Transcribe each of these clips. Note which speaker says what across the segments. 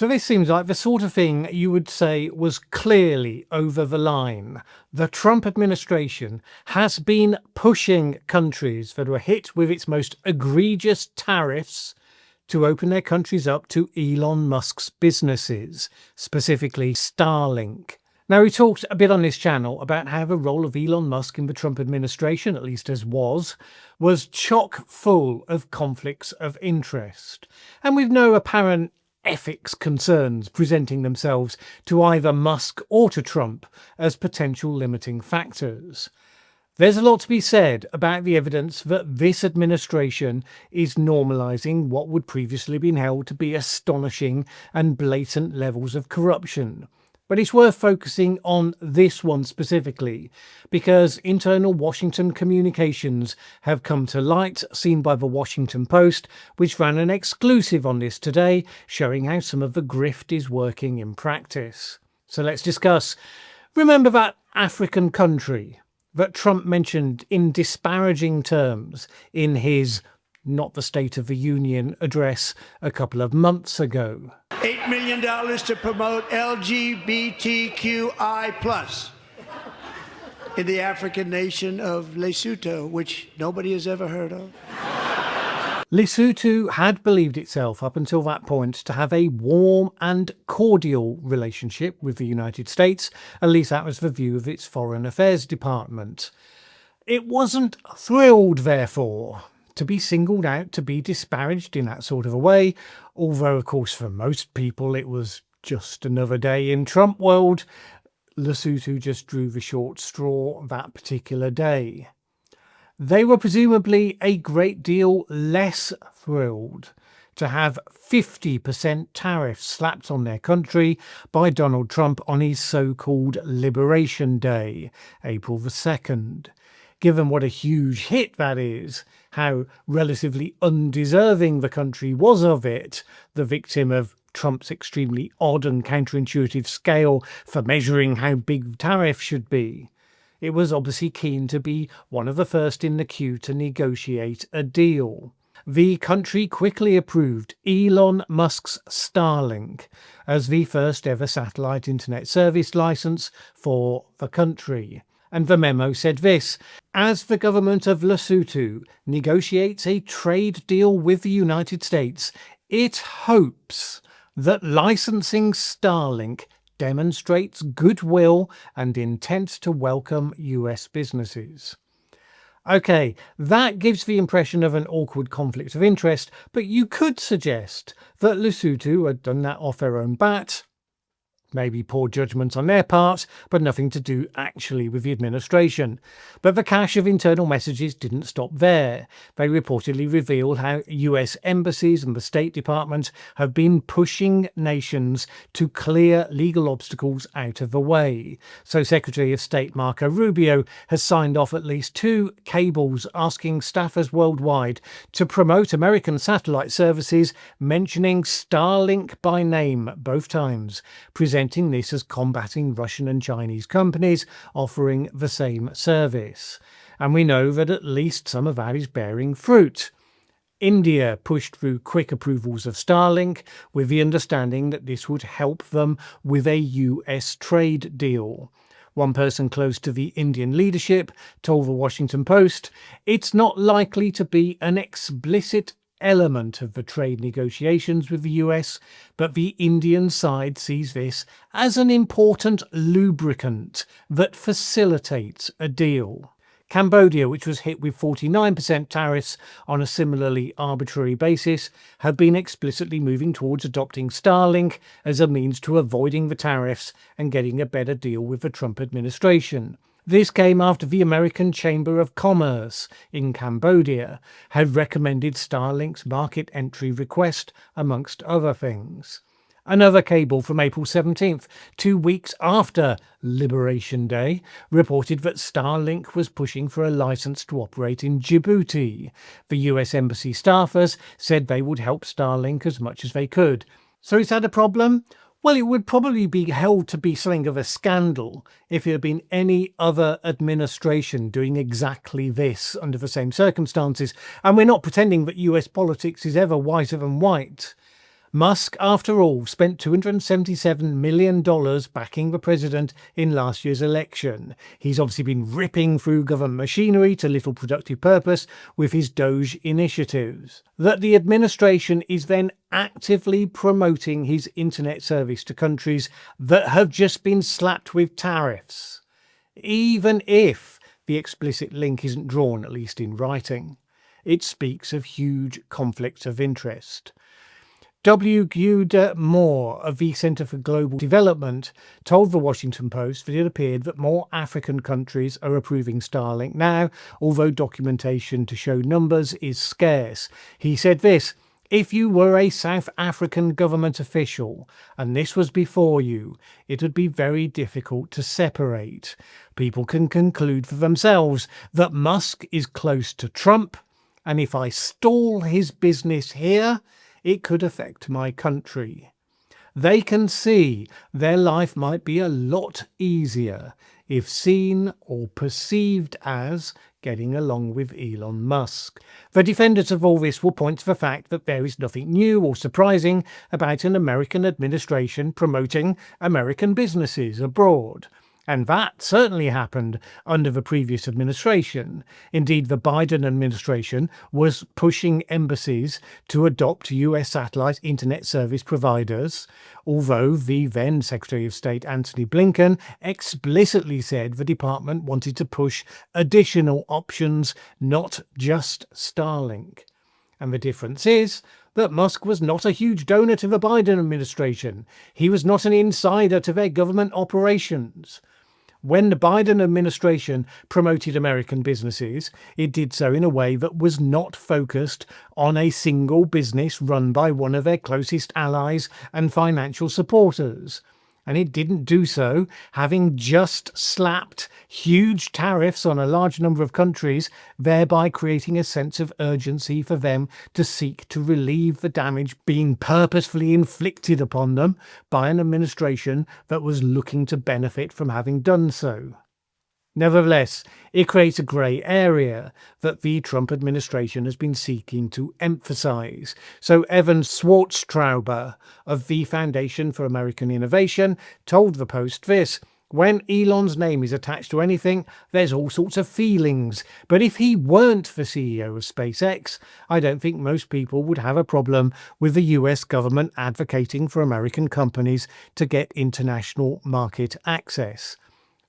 Speaker 1: So this seems like the sort of thing you would say was clearly over the line. The Trump administration has been pushing countries that were hit with its most egregious tariffs to open their countries up to Elon Musk's businesses, specifically Starlink. Now, we talked a bit on this channel about how the role of Elon Musk in the Trump administration, at least as was chock full of conflicts of interest, and with no apparent ethics concerns presenting themselves to either Musk or to Trump as potential limiting factors. There's a lot to be said about the evidence that this administration is normalising what would previously been held to be astonishing and blatant levels of corruption. But it's worth focusing on this one specifically, because internal Washington communications have come to light, seen by the Washington Post, which ran an exclusive on this today, showing how some of the grift is working in practice. So let's discuss. Remember that African country that Trump mentioned in disparaging terms in his not the State of the Union address a couple of months ago?
Speaker 2: $8 million to promote LGBTQI+ in the African nation of Lesotho, which nobody has ever heard of.
Speaker 1: Lesotho had believed itself up until that point to have a warm and cordial relationship with the United States. At least that was the view of its Foreign Affairs Department. It wasn't thrilled, therefore, to be singled out, to be disparaged in that sort of a way, although of course for most people it was just another day in Trump world. Lesotho just drew the short straw that particular day. They were presumably a great deal less thrilled to have 50% tariffs slapped on their country by Donald Trump on his so-called Liberation Day, April the 2nd. Given what a huge hit that is, how relatively undeserving the country was of it, the victim of Trump's extremely odd and counterintuitive scale for measuring how big tariffs should be. It was obviously keen to be one of the first in the queue to negotiate a deal. The country quickly approved Elon Musk's Starlink as the first ever satellite internet service license for the country. And the memo said this: as the government of Lesotho negotiates a trade deal with the United States, it hopes that licensing Starlink demonstrates goodwill and intent to welcome US businesses. Okay, that gives the impression of an awkward conflict of interest, but you could suggest that Lesotho had done that off their own bat. Maybe poor judgment on their part, but nothing to do actually with the administration. But the cache of internal messages didn't stop there. They reportedly revealed how US embassies and the State Department have been pushing nations to clear legal obstacles out of the way. So Secretary of State Marco Rubio has signed off at least 2 cables asking staffers worldwide to promote American satellite services, mentioning Starlink by name both times, presenting this as combating Russian and Chinese companies offering the same service. And we know that at least some of that is bearing fruit. India pushed through quick approvals of Starlink with the understanding that this would help them with a US trade deal. One person close to the Indian leadership told the Washington Post, "It's not likely to be an explicit element of the trade negotiations with the US, but the Indian side sees this as an important lubricant that facilitates a deal." Cambodia, which was hit with 49% tariffs on a similarly arbitrary basis, had been explicitly moving towards adopting Starlink as a means to avoiding the tariffs and getting a better deal with the Trump administration. This came after the American Chamber of Commerce in Cambodia had recommended Starlink's market entry request, amongst other things. Another cable from April 17th, 2 weeks after Liberation Day, reported that Starlink was pushing for a license to operate in Djibouti. The US embassy staffers said they would help Starlink as much as they could. So is that a problem? Well, it would probably be held to be something of a scandal if it had been any other administration doing exactly this under the same circumstances. And we're not pretending that US politics is ever whiter than white. Musk, after all, spent $277 million backing the president in last year's election. He's obviously been ripping through government machinery to little productive purpose with his Doge initiatives. That the administration is then actively promoting his internet service to countries that have just been slapped with tariffs, even if the explicit link isn't drawn, at least in writing. It speaks of huge conflicts of interest. W. Guda Moore of the Center for Global Development told the Washington Post that it appeared that more African countries are approving Starlink now, although documentation to show numbers is scarce. He said this: "If you were a South African government official, and this was before you, it would be very difficult to separate. People can conclude for themselves that Musk is close to Trump, and if I stall his business here, it could affect my country. They can see their life might be a lot easier if seen or perceived as getting along with Elon Musk." The defenders of all this will point to the fact that there is nothing new or surprising about an American administration promoting American businesses abroad. And that certainly happened under the previous administration. Indeed, the Biden administration was pushing embassies to adopt US satellite internet service providers, although the then Secretary of State Antony Blinken explicitly said the department wanted to push additional options, not just Starlink. And the difference is that Musk was not a huge donor to the Biden administration. He was not an insider to their government operations. When the Biden administration promoted American businesses, it did so in a way that was not focused on a single business run by one of their closest allies and financial supporters. And it didn't do so having just slapped huge tariffs on a large number of countries, thereby creating a sense of urgency for them to seek to relieve the damage being purposefully inflicted upon them by an administration that was looking to benefit from having done so. Nevertheless, it creates a grey area that the Trump administration has been seeking to emphasize. So Evan Schwartztrauber of the Foundation for American Innovation told the Post this: "When Elon's name is attached to anything, there's all sorts of feelings. But if he weren't the CEO of SpaceX, I don't think most people would have a problem with the US government advocating for American companies to get international market access.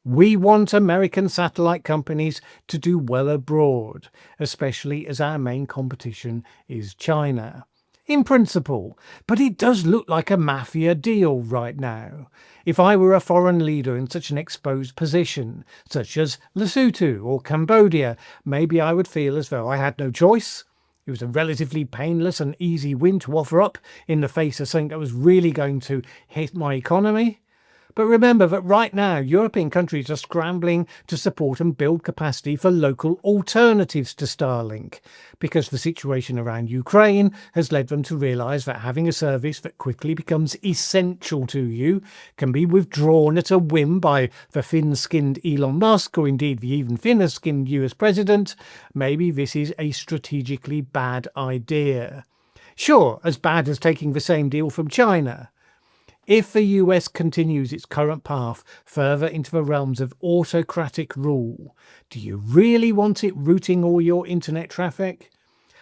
Speaker 1: We want American satellite companies to do well abroad, especially as our main competition is China." In principle, but it does look like a mafia deal right now. If I were a foreign leader in such an exposed position, such as Lesotho or Cambodia, maybe I would feel as though I had no choice. It was a relatively painless and easy win to offer up in the face of something that was really going to hit my economy. But remember that right now, European countries are scrambling to support and build capacity for local alternatives to Starlink, because the situation around Ukraine has led them to realise that having a service that quickly becomes essential to you can be withdrawn at a whim by the thin-skinned Elon Musk, or indeed the even thinner-skinned US president. Maybe this is a strategically bad idea. Sure, as bad as taking the same deal from China. If the US continues its current path further into the realms of autocratic rule, do you really want it routing all your internet traffic?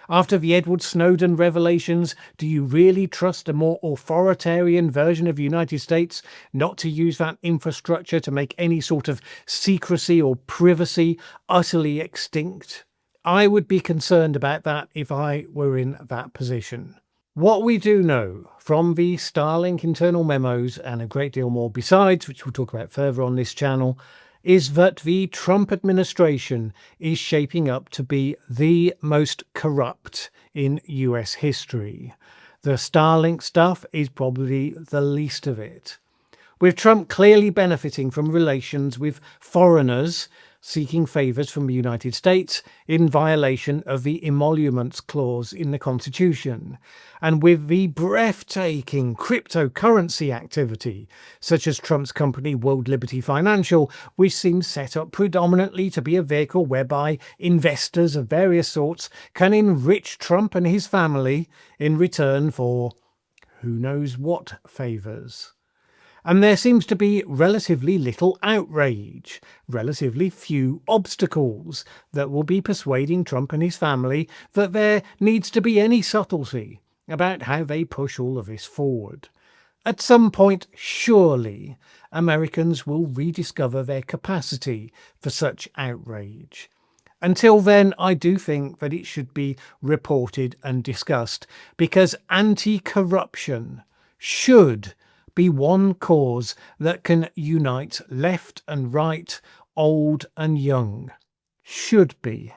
Speaker 1: After the Edward Snowden revelations, do you really trust a more authoritarian version of the United States not to use that infrastructure to make any sort of secrecy or privacy utterly extinct? I would be concerned about that if I were in that position. What we do know from the Starlink internal memos, and a great deal more besides, which we'll talk about further on this channel, is that the Trump administration is shaping up to be the most corrupt in US history. The Starlink stuff is probably the least of it. With Trump clearly benefiting from relations with foreigners seeking favours from the United States in violation of the emoluments clause in the Constitution, and with the breathtaking cryptocurrency activity, such as Trump's company World Liberty Financial, which seems set up predominantly to be a vehicle whereby investors of various sorts can enrich Trump and his family in return for who knows what favours. And there seems to be relatively little outrage, relatively few obstacles that will be persuading Trump and his family that there needs to be any subtlety about how they push all of this forward. At some point, surely, Americans will rediscover their capacity for such outrage. Until then, I do think that it should be reported and discussed, because anti-corruption should be one cause that can unite left and right, old and young. Should be.